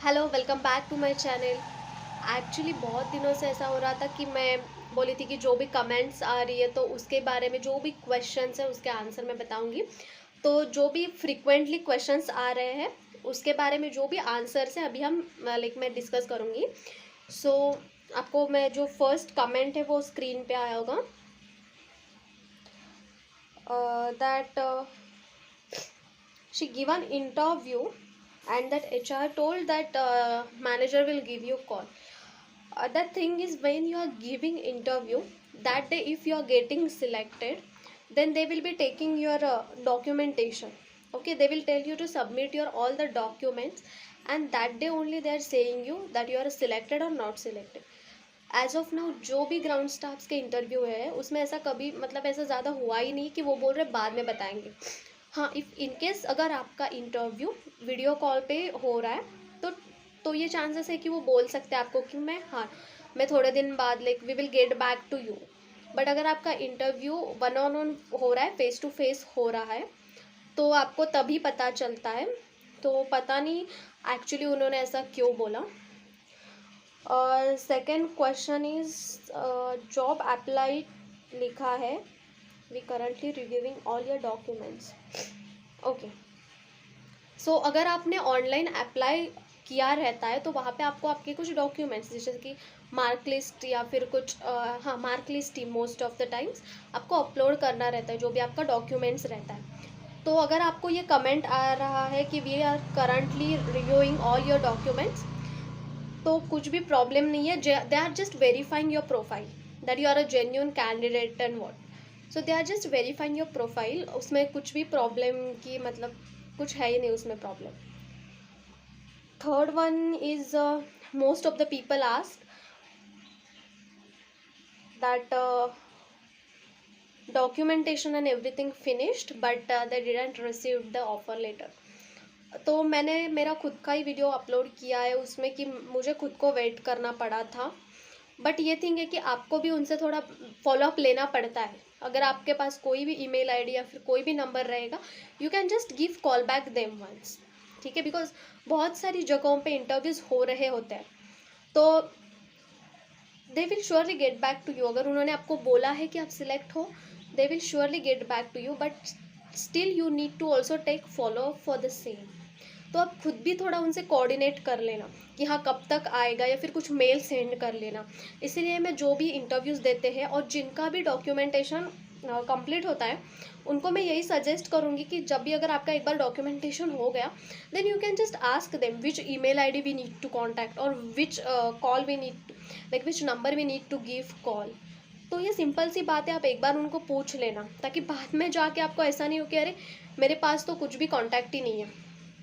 Hello, welcome back to my channel. Actually बहुत दिनों से ऐसा हो रहा था कि मैं बोली थी कि जो भी कमेंट्स आ रही है तो उसके बारे में जो भी क्वेश्चंस है उसके आंसर मैं बताऊंगी। तो जो भी फ्रिक्वेंटली क्वेश्चंस आ रहे हैं उसके बारे में जो भी आंसर्स हैं अभी हम मैं डिस्कस करूंगी। सो आपको मैं जो फर्स्ट कमेंट है वो स्क्रीन पे आया होगा, that she give an interview and that HR told that manager will give you call. The thing is, when you are giving interview that day, if you are getting selected, then they will be taking your documentation. Okay, they will tell you to submit your all the documents, and that day only they are saying you that you are selected or not selected. As of now जो भी ground staffs के interview है उसमें ऐसा कभी ऐसा ज़्यादा हुआ ही नहीं कि वो बोल रहे बाद में बताएंगे। हाँ, इफ़ इनकेस अगर आपका इंटरव्यू वीडियो कॉल पे हो रहा है तो ये चांसेस है कि वो बोल सकते हैं आपको कि मैं थोड़े दिन बाद we will get back to you. But अगर आपका इंटरव्यू वन ऑन वन हो रहा है, फेस टू फेस हो रहा है, तो आपको तभी पता चलता है। तो पता नहीं एक्चुअली उन्होंने ऐसा क्यों बोला। और second question is job apply लिखा है, we currently reviewing all your documents. Okay, so अगर आपने ऑनलाइन अप्लाई किया रहता है तो वहाँ पे आपको आपके कुछ डॉक्यूमेंट्स जैसे कि मार्क लिस्ट या फिर कुछ हाँ, mark list he most of the times आपको अपलोड करना रहता है, जो भी आपका डॉक्यूमेंट्स रहता है। तो अगर आपको ये कमेंट आ रहा है कि we are currently reviewing all your documents, तो कुछ भी प्रॉब्लम नहीं है। They are just verifying your profile that you are a genuine candidate and what. So they are just verifying your profile, उसमें कुछ भी प्रॉब्लम की कुछ है ही नहीं उसमें problem. Third one is most of the people ask that documentation and everything finished but they didn't receive the offer letter। तो मैंने मेरा खुद का ही वीडियो अपलोड किया है उसमें कि मुझे खुद को वेट करना पड़ा था। बट ये थिंग है कि आपको भी उनसे थोड़ा फॉलोअप लेना पड़ता है। अगर आपके पास कोई भी ईमेल आईडी या फिर कोई भी नंबर रहेगा, you can just give call back them once, ठीक है। बिकॉज बहुत सारी जगहों पे इंटरव्यूज़ हो रहे होते हैं, तो they will surely get back to you. अगर उन्होंने आपको बोला है कि आप सिलेक्ट हो, they will surely get back to you, but still you need to also take follow up for the same। तो आप खुद भी थोड़ा उनसे कोऑर्डिनेट कर लेना कि हाँ कब तक आएगा, या फिर कुछ मेल सेंड कर लेना। इसीलिए मैं जो भी इंटरव्यूज़ देते हैं और जिनका भी डॉक्यूमेंटेशन कंप्लीट होता है उनको मैं यही सजेस्ट करूँगी कि जब भी अगर आपका एक बार डॉक्यूमेंटेशन हो गया, then you can just ask them which email ID we need to contact और which call we need which number we need to give call. तो ये सिंपल सी बात है, आप एक बार उनको पूछ लेना ताकि बाद में जाके आपको ऐसा नहीं हो कि अरे मेरे पास तो कुछ भी कांटेक्ट ही नहीं है।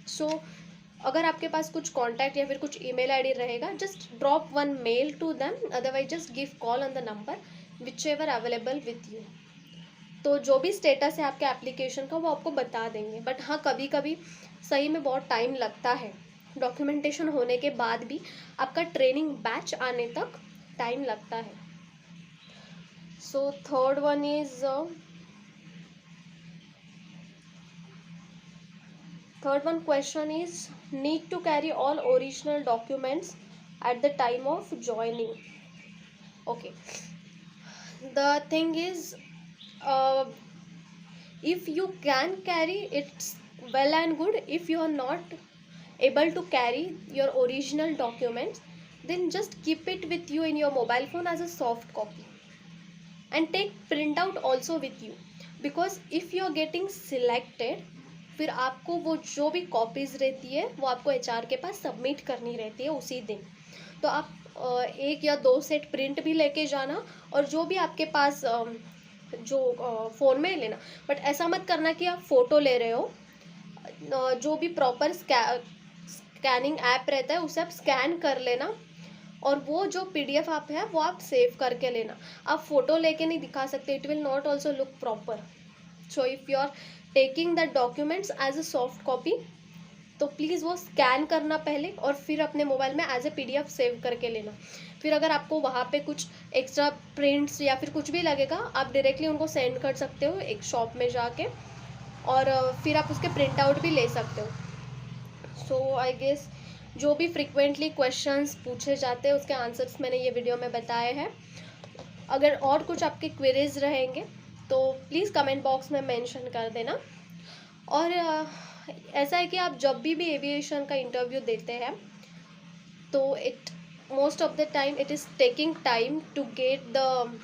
सो अगर आपके पास कुछ कांटेक्ट या फिर कुछ ईमेल आईडी रहेगा, just drop one mail to them, otherwise just give call on the number whichever available with you. तो जो भी स्टेटस है आपके एप्लीकेशन का वो आपको बता देंगे। बट हाँ, कभी कभी सही में बहुत टाइम लगता है, डॉक्यूमेंटेशन होने के बाद भी आपका ट्रेनिंग बैच आने तक टाइम लगता है। So third one is question is need to carry all original documents at the time of joining। Okay, the thing is, uh, if you can carry, it's well and good. If you are not able to carry your original documents, then just keep it with you in your mobile phone as a soft copy and take printout also with you, because if you are getting selected, फिर आपको वो जो भी copies रहती है वो आपको HR के पास सबमिट करनी रहती है उसी दिन। तो आप एक या दो सेट प्रिंट भी लेके जाना, और जो भी आपके पास जो फ़ोन में लेना। बट ऐसा मत करना कि आप फ़ोटो ले रहे हो, जो भी प्रॉपर स्कैनिंग ऐप रहता है उसे आप स्कैन कर लेना, और वो जो PDF आप है वो आप सेव करके लेना। आप फोटो लेके नहीं दिखा सकते, it will not also look proper. So if you are taking the documents as a soft copy, तो प्लीज़ वो स्कैन करना पहले और फिर अपने मोबाइल में एज ए PDF सेव करके लेना। फिर अगर आपको वहाँ पे कुछ एक्स्ट्रा प्रिंट्स या फिर कुछ भी लगेगा, आप डायरेक्टली उनको सेंड कर सकते हो एक शॉप में जाके, और फिर आप उसके प्रिंट आउट भी ले सकते हो। सो आई गेस जो भी फ्रिक्वेंटली क्वेश्चंस पूछे जाते हैं उसके आंसर्स मैंने ये वीडियो में बताए हैं। अगर और कुछ आपके क्वेरीज रहेंगे तो प्लीज़ कमेंट बॉक्स में मेंशन कर देना। और ऐसा है कि आप जब भी एविएशन का इंटरव्यू देते हैं तो it most of the time it is taking time to get the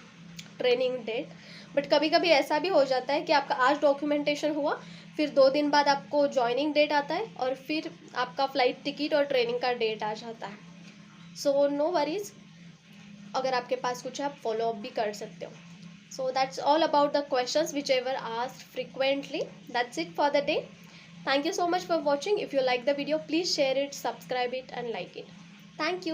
training date. But कभी कभी ऐसा भी हो जाता है कि आपका आज डॉक्यूमेंटेशन हुआ, फिर 2 दिन बाद आपको ज्वाइनिंग डेट आता है और फिर आपका फ्लाइट टिकट और ट्रेनिंग का डेट आ जाता है। सो नो वरीज, अगर आपके पास कुछ है आप फॉलो अप भी कर सकते हो। So that's all about the questions whichever asked frequently. That's it for the day. Thank you so much for watching. If you like the video, please share it, subscribe it and like it. Thank you.